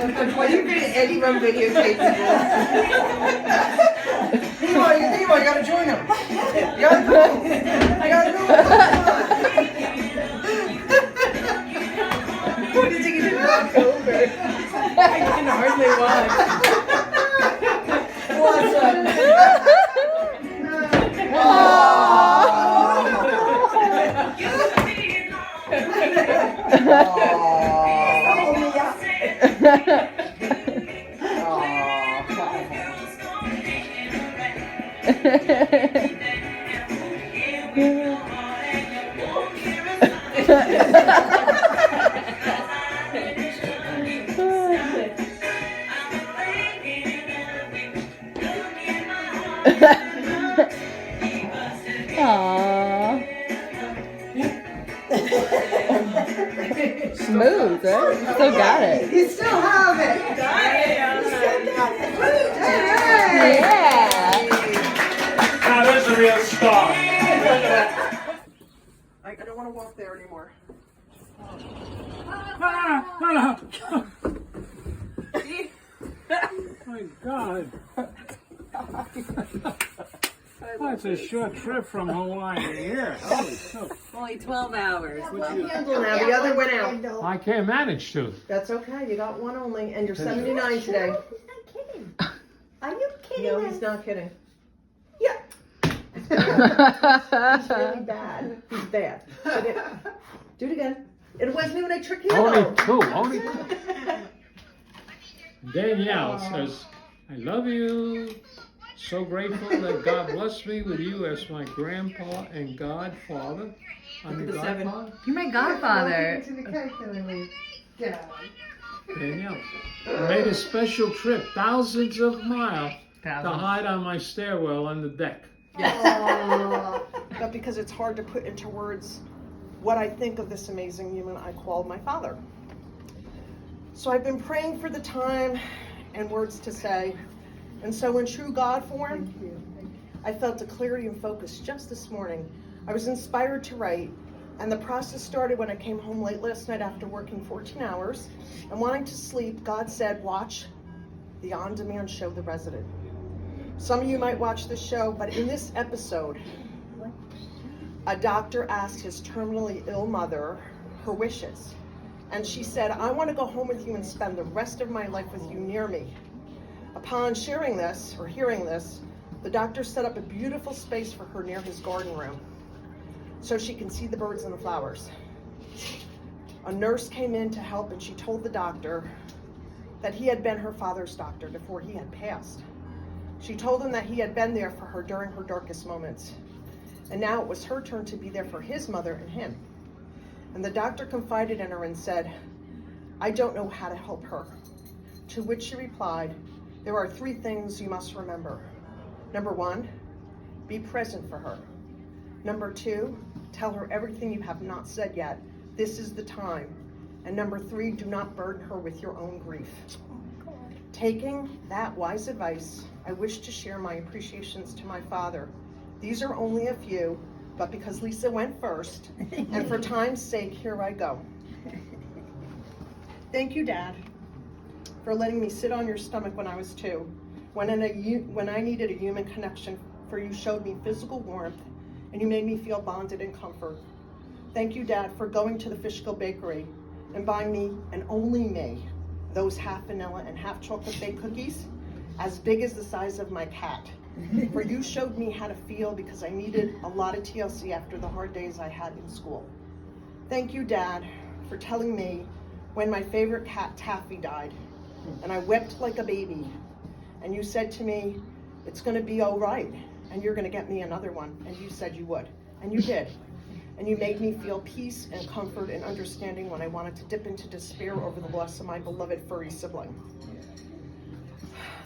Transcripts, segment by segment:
Well, you're gonna anyone videotape this. You gotta join them. You gotta go. You gotta go. What did you get to knock over? I can hardly watch. What's up? Smooth, right? You still got it. You still have it. Yeah. Now there's a real star. I don't want to walk there anymore. My God. That's a short trip from Hawaii to here. Holy cow. Only 12 hours. Handle now. The other went out. I can't manage to. That's okay. You got one only, and you're 79 today. He's not kidding. Are you kidding? No, he's not kidding. Yeah. He's really bad. He's bad. Do it again. It wasn't even a trick handle. Only two. Danielle says, I love you. So grateful that God blessed me with you as my grandpa and godfather. I'm your godfather. You're my godfather. Danielle, I made a special trip, thousands of miles, to hide on my stairwell on the deck. But because it's hard to put into words what I think of this amazing human I call my father. So I've been praying for the time and words to say. And so in true God form, I felt a clarity and focus just this morning. I was inspired to write, and the process started when I came home late last night after working 14 hours and wanting to sleep. God said, watch the on-demand show, The Resident. Some of you might watch the show, but in this episode, a doctor asked his terminally ill mother her wishes. And she said, I want to go home with you and spend the rest of my life with you near me. Upon sharing this, or hearing this, the doctor set up a beautiful space for her near his garden room so she can see the birds and the flowers. A nurse came in to help, and she told the doctor that he had been her father's doctor before he had passed. She told him that he had been there for her during her darkest moments, and now it was her turn to be there for his mother and him. And the doctor confided in her and said, I don't know how to help her. To which she replied, there are 3 things you must remember. Number 1, be present for her. Number 2, tell her everything you have not said yet. This is the time. And number 3, do not burden her with your own grief. Taking that wise advice, I wish to share my appreciations to my father. These are only a few, but because Lisa went first, and for time's sake, here I go. Thank you, Dad, for letting me sit on your stomach when I was 2. When I needed a human connection, for you showed me physical warmth, and you made me feel bonded in comfort. Thank you, Dad, for going to the Fishkill Bakery and buying me, and only me, those half vanilla and half chocolate baked cookies, as big as the size of my cat. For you showed me how to feel because I needed a lot of TLC after the hard days I had in school. Thank you, Dad, for telling me when my favorite cat, Taffy, died, and I wept like a baby. And you said to me, it's gonna be all right, and you're gonna get me another one. And you said you would, and you did. And you made me feel peace and comfort and understanding when I wanted to dip into despair over the loss of my beloved furry sibling.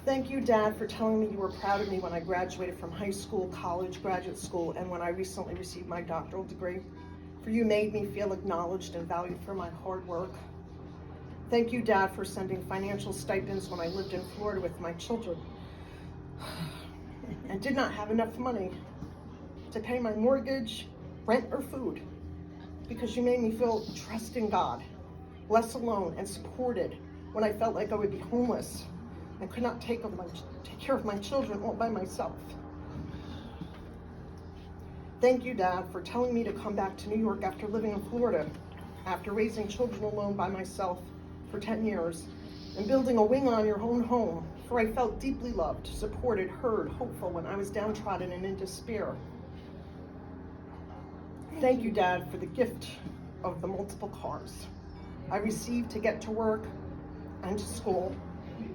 Thank you, Dad, for telling me you were proud of me when I graduated from high school, college, graduate school, and when I recently received my doctoral degree. For you made me feel acknowledged and valued for my hard work. Thank you, Dad, for sending financial stipends when I lived in Florida with my children and did not have enough money to pay my mortgage, rent, or food, because you made me feel trust in God, less alone, and supported when I felt like I would be homeless and could not take care of my children all by myself. Thank you, Dad, for telling me to come back to New York after living in Florida, after raising children alone by myself for 10 years, and building a wing on your own home, for I felt deeply loved, supported, heard, hopeful when I was downtrodden and in despair. Thank you, Dad, for the gift of the multiple cars I received to get to work and to school,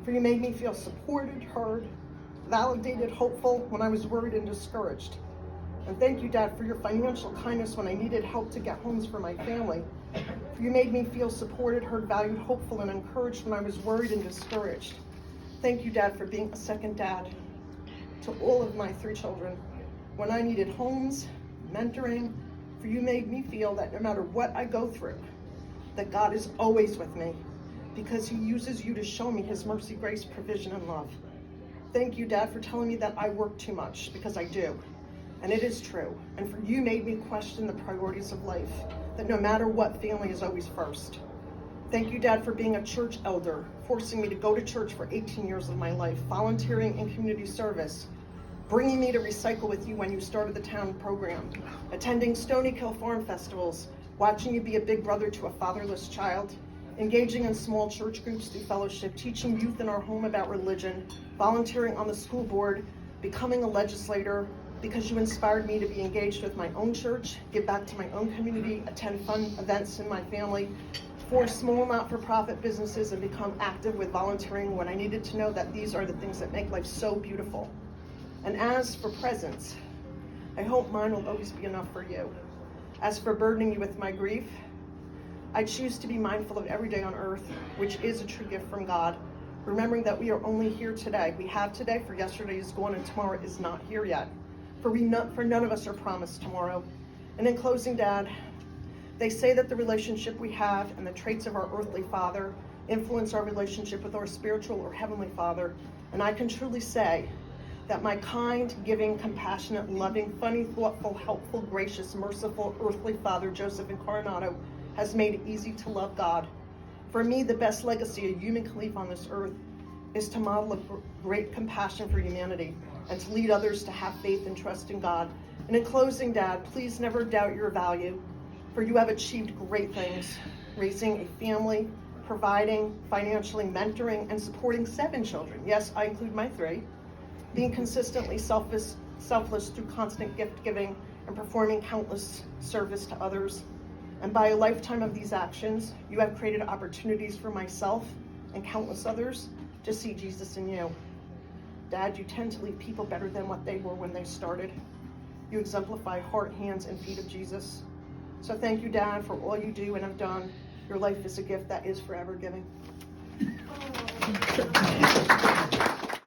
for you made me feel supported, heard, validated, hopeful when I was worried and discouraged. And thank you, Dad, for your financial kindness when I needed help to get homes for my family. For you made me feel supported, heard, valued, hopeful, and encouraged when I was worried and discouraged. Thank you, Dad, for being a second dad to all of my 3 children. When I needed homes, mentoring, for you made me feel that no matter what I go through, that God is always with me, because he uses you to show me his mercy, grace, provision, and love. Thank you, Dad, for telling me that I work too much, because I do. And it is true. And for you made me question the priorities of life, that no matter what, family is always first. Thank you, Dad, for being a church elder, forcing me to go to church for 18 years of my life, volunteering in community service, bringing me to recycle with you when you started the town program, attending Stony Kill Farm festivals, watching you be a big brother to a fatherless child, engaging in small church groups through fellowship, teaching youth in our home about religion, volunteering on the school board, becoming a legislator, because you inspired me to be engaged with my own church, give back to my own community, attend fun events in my family, for small not-for-profit businesses, and become active with volunteering when I needed to know that these are the things that make life so beautiful. And as for presents, I hope mine will always be enough for you. As for burdening you with my grief, I choose to be mindful of every day on earth, which is a true gift from God, remembering that we are only here today. We have today, for yesterday is gone and tomorrow is not here yet. For none of us are promised tomorrow. And in closing, Dad, they say that the relationship we have and the traits of our earthly father influence our relationship with our spiritual or heavenly Father. And I can truly say that my kind, giving, compassionate, loving, funny, thoughtful, helpful, gracious, merciful, earthly Father, Joseph Incarnato, has made it easy to love God. For me, the best legacy a human can leave on this earth is to model a great compassion for humanity and to lead others to have faith and trust in God. And in closing, Dad, please never doubt your value, for you have achieved great things, raising a family, providing, financially mentoring, and supporting 7 children. Yes, I include my 3. Being consistently selfless through constant gift giving and performing countless service to others. And by a lifetime of these actions, you have created opportunities for myself and countless others to see Jesus in you. Dad, you tend to leave people better than what they were when they started. You exemplify heart, hands, and feet of Jesus. So thank you, Dad, for all you do and have done. Your life is a gift that is forever giving.